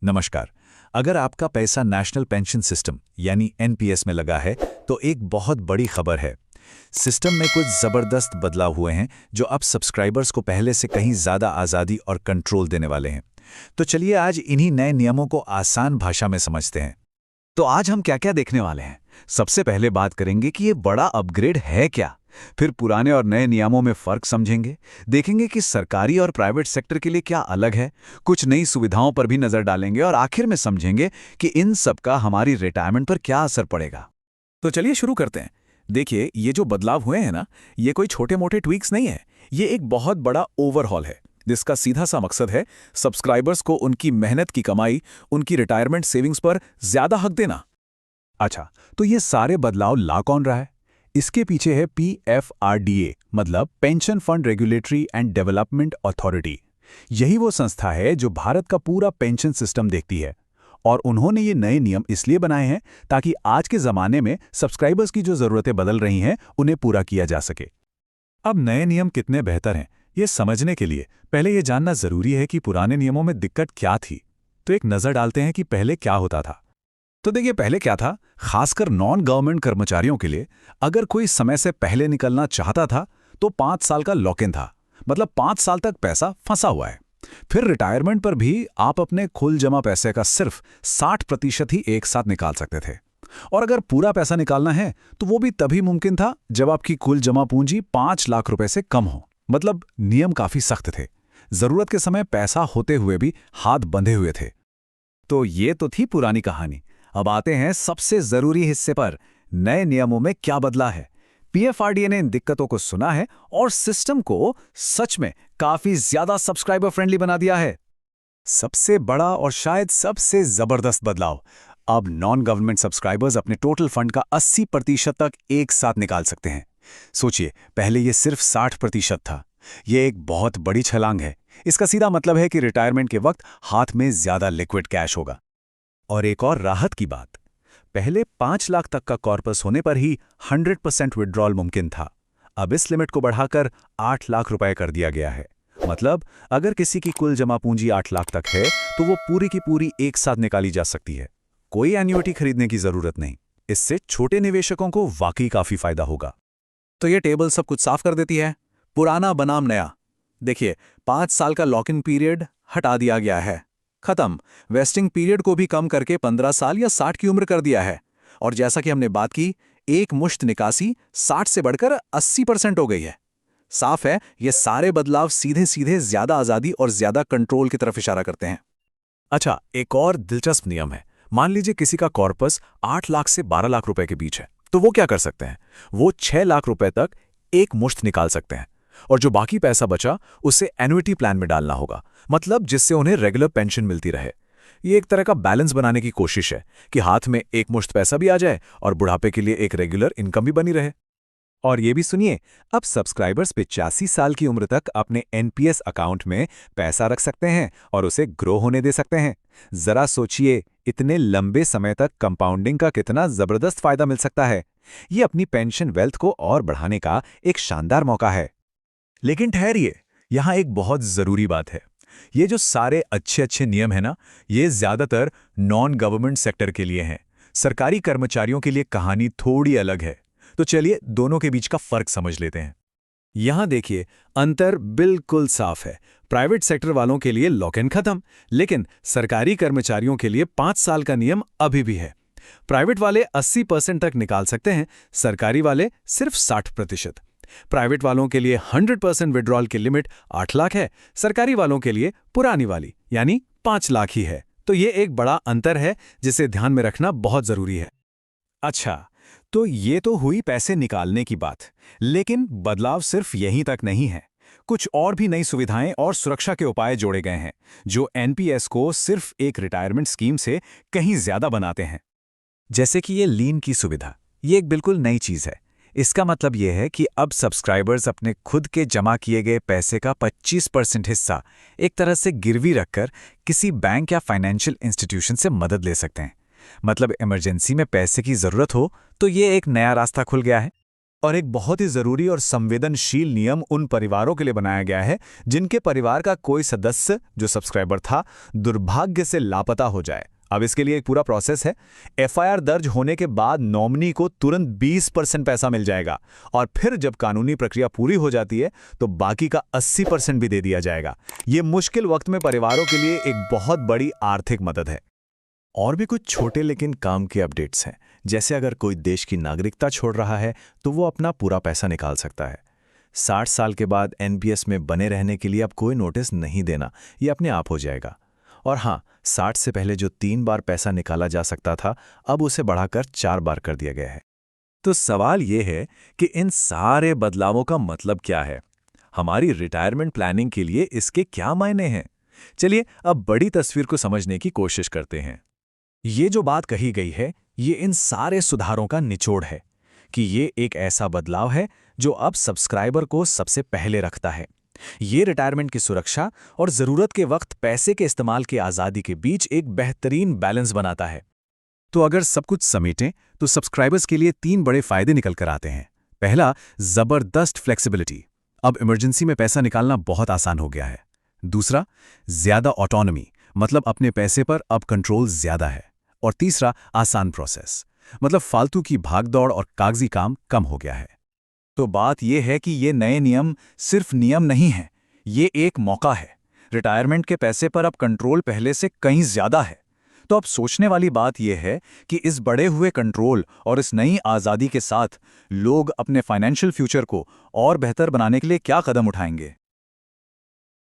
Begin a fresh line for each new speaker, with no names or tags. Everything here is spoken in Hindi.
नमस्कार। अगर आपका पैसा नेशनल पेंशन सिस्टम यानी एनपीएस में लगा है तो एक बहुत बड़ी खबर है। सिस्टम में कुछ ज़बरदस्त बदलाव हुए हैं जो अब सब्सक्राइबर्स को पहले से कहीं ज़्यादा आज़ादी और कंट्रोल देने वाले हैं। तो चलिए आज इन्हीं नए नियमों को आसान भाषा में समझते हैं।
तो आज हम क्या क्या देखने वाले हैं। सबसे पहले बात करेंगे कि ये बड़ा अपग्रेड है क्या। फिर पुराने और नए नियमों में फर्क समझेंगे। देखेंगे कि सरकारी और प्राइवेट सेक्टर के लिए क्या अलग है। कुछ नई सुविधाओं पर भी नजर डालेंगे और आखिर में समझेंगे कि इन सब का हमारी रिटायरमेंट पर क्या असर पड़ेगा।
तो चलिए शुरू करते हैं। देखिए, ये जो बदलाव हुए हैं ना, ये कोई छोटे मोटे ट्वीक्स नहीं है। ये एक बहुत बड़ा ओवरहॉल है जिसका सीधा सा मकसद है सब्सक्राइबर्स को उनकी मेहनत की कमाई, उनकी रिटायरमेंट सेविंग्स पर ज्यादा हक देना।
अच्छा, तो ये सारे बदलाव ला कौन रहा है? इसके पीछे है PFRDA, मतलब pension fund regulatory and development authority. यही वो संस्था है जो भारत का पूरा पेंशन सिस्टम देखती है। और उन्होंने ये नए नियम इसलिए बनाए हैं ताकि आज के ज़माने में सब्सक्राइबर्स की जो ज़रूरतें बदल रही हैं उन्हें पूरा किया जा सके।
अब नए नियम कितने बेहतर हैं ये समझने के लिए पहले ये जानना ज़रूरी है कि पुराने नियमों में दिक्कत क्या थी। तो एक नज़र डालते हैं कि पहले क्या होता था।
तो देखिए, पहले क्या था, खासकर नॉन गवर्नमेंट कर्मचारियों के लिए अगर कोई समय से पहले निकलना चाहता था तो 5 साल का लॉक इन था। मतलब 5 साल तक पैसा फंसा हुआ है। फिर रिटायरमेंट पर भी आप अपने कुल जमा पैसे का सिर्फ 60% ही एक साथ निकाल सकते थे। और अगर पूरा पैसा निकालना है तो वो भी तभी मुमकिन था जब आपकी कुल जमा पूंजी 5 लाख रुपए से कम हो। मतलब नियम काफी सख्त थे। जरूरत के समय पैसा होते हुए भी हाथ बंधे हुए थे। तो ये तो थी पुरानी कहानी। अब आते हैं सबसे जरूरी हिस्से पर। नए नियमों में क्या बदला है। PFRDA ने इन दिक्कतों को सुना है और सिस्टम को सच में काफी ज्यादा सब्सक्राइबर फ्रेंडली बना दिया है। सबसे बड़ा और शायद सबसे जबरदस्त बदलाव, अब नॉन गवर्नमेंट सब्सक्राइबर्स अपने टोटल फंड का 80% तक एक साथ निकाल सकते हैं। सोचिए, पहले ये सिर्फ 60% था। ये एक बहुत बड़ी छलांग है। इसका सीधा मतलब है कि रिटायरमेंट के वक्त हाथ में ज्यादा लिक्विड कैश होगा। और एक और राहत की बात, पहले 5 लाख तक का कॉर्पस होने पर ही 100% विड्रॉल मुमकिन था। अब इस लिमिट को बढ़ाकर 8 लाख रुपए कर दिया गया है। मतलब अगर किसी की कुल जमा पूंजी 8 लाख तक है तो वो पूरी की पूरी एक साथ निकाली जा सकती है। कोई एन्युइटी खरीदने की जरूरत नहीं। इससे छोटे निवेशकों को वाकई काफी फायदा होगा।
तो ये टेबल सब कुछ साफ कर देती है। पुराना बनाम नया। देखिए, 5 साल का लॉक इन पीरियड हटा दिया गया है। खत्म। वेस्टिंग पीरियड को भी कम करके 15 साल या 60 की उम्र कर दिया है। और जैसा कि हमने बात की, एक मुश्त निकासी 60 से बढ़कर 80% हो गई है। साफ है, ये सारे बदलाव सीधे सीधे ज्यादा आजादी और ज्यादा कंट्रोल की तरफ इशारा करते हैं।
अच्छा, एक और दिलचस्प नियम है। मान लीजिए किसी का कॉर्पस 8 लाख से 12 लाख रुपए के बीच है, तो वो क्या कर सकते हैं? वो 6 लाख रुपए तक एक मुश्त निकाल सकते हैं। और जो बाकी पैसा बचा उसे एन्युइटी प्लान में डालना होगा। मतलब जिससे उन्हें रेगुलर पेंशन मिलती रहे। ये एक तरह का बैलेंस बनाने की कोशिश है कि हाथ में एक मुश्त पैसा भी आ जाए और बुढ़ापे के लिए एक रेगुलर इनकम भी बनी रहे। और ये भी सुनिए, अब सब्सक्राइबर्स 85 साल की उम्र तक अपने एनपीएस अकाउंट में पैसा रख सकते हैं और उसे ग्रो होने दे सकते हैं। जरा सोचिए, इतने लंबे समय तक कंपाउंडिंग का कितना जबरदस्त फायदा मिल सकता है। ये अपनी पेंशन वेल्थ को और बढ़ाने का एक शानदार मौका है।
लेकिन ठहरिए, यहाँ एक बहुत ज़रूरी बात है। ये जो सारे अच्छे अच्छे नियम हैं ना, ये ज़्यादातर नॉन गवर्नमेंट सेक्टर के लिए हैं। सरकारी कर्मचारियों के लिए कहानी थोड़ी अलग है। तो चलिए दोनों के बीच का फ़र्क समझ लेते हैं।
यहां देखिए, अंतर बिल्कुल साफ है। प्राइवेट सेक्टर वालों के लिए लॉक इन खत्म, लेकिन सरकारी कर्मचारियों के लिए 5 साल का नियम अभी भी है। प्राइवेट वाले 80% तक निकाल सकते हैं, सरकारी वाले सिर्फ 60%। प्राइवेट वालों के लिए 100% विड्रॉल की लिमिट 8 लाख है, सरकारी वालों के लिए पुरानी वाली यानी 5 लाख ही है। तो ये एक बड़ा अंतर है जिसे ध्यान में रखना बहुत जरूरी है।
अच्छा, तो ये तो हुई पैसे निकालने की बात। लेकिन बदलाव सिर्फ यहीं तक नहीं है। कुछ और भी नई सुविधाएं और सुरक्षा के उपाय जोड़े गए हैं जो एनपीएस को सिर्फ एक रिटायरमेंट स्कीम से कहीं ज्यादा बनाते हैं। जैसे कि ये लीन की सुविधा, ये एक बिल्कुल नई चीज है। इसका मतलब यह है कि अब सब्सक्राइबर्स अपने खुद के जमा किए गए पैसे का 25% हिस्सा एक तरह से गिरवी रखकर किसी बैंक या फाइनेंशियल इंस्टीट्यूशन से मदद ले सकते हैं। मतलब इमरजेंसी में पैसे की जरूरत हो तो ये एक नया रास्ता खुल गया है। और एक बहुत ही जरूरी और संवेदनशील नियम उन परिवारों के लिए बनाया गया है जिनके परिवार का कोई सदस्य जो सब्सक्राइबर था दुर्भाग्य से लापता हो जाए। अब इसके लिए एक पूरा प्रोसेस है। एफआईआर दर्ज होने के बाद नॉमिनी को तुरंत 20% पैसा मिल जाएगा और फिर जब कानूनी प्रक्रिया पूरी हो जाती है तो बाकी का 80% भी दे दिया जाएगा। ये मुश्किल वक्त में परिवारों के लिए एक बहुत बड़ी आर्थिक मदद है।
और भी कुछ छोटे लेकिन काम के अपडेट्स हैं, जैसे अगर कोई देश की नागरिकता छोड़ रहा है तो वो अपना पूरा पैसा निकाल सकता है। 60 साल के बाद एनपीएस में बने रहने के लिए अब कोई नोटिस नहीं देना, ये अपने आप हो जाएगा। और हाँ, 60 से पहले जो 3 बार पैसा निकाला जा सकता था, अब उसे बढ़ाकर 4 बार कर दिया गया है। तो सवाल ये है कि इन सारे बदलावों का मतलब क्या है? हमारी रिटायरमेंट प्लानिंग के लिए इसके क्या मायने हैं? चलिए अब बड़ी तस्वीर को समझने की कोशिश करते हैं।
ये जो बात कही गई है, ये इन सारे सुधारों का निचोड़ है कि ये एक ऐसा बदलाव है जो अब सब्सक्राइबर को सबसे पहले रखता है। ये रिटायरमेंट की सुरक्षा और ज़रूरत के वक्त पैसे के इस्तेमाल की आज़ादी के बीच एक बेहतरीन बैलेंस बनाता है।
तो अगर सब कुछ समेटें तो सब्सक्राइबर्स के लिए 3 बड़े फायदे निकल कर आते हैं। पहला, जबरदस्त फ्लेक्सिबिलिटी। अब इमरजेंसी में पैसा निकालना बहुत आसान हो गया है। दूसरा, ज्यादा ऑटोनॉमी, मतलब अपने पैसे पर अब कंट्रोल ज्यादा है। और तीसरा, आसान प्रोसेस, मतलब फालतू की भागदौड़ और कागजी काम कम हो गया है।
तो बात यह है कि ये नए नियम सिर्फ नियम नहीं हैं, ये एक मौका है। रिटायरमेंट के पैसे पर अब कंट्रोल पहले से कहीं ज्यादा है। तो अब सोचने वाली बात यह है कि इस बढ़े हुए कंट्रोल और इस नई आज़ादी के साथ लोग अपने फाइनेंशियल फ्यूचर को और बेहतर बनाने के लिए क्या कदम उठाएंगे।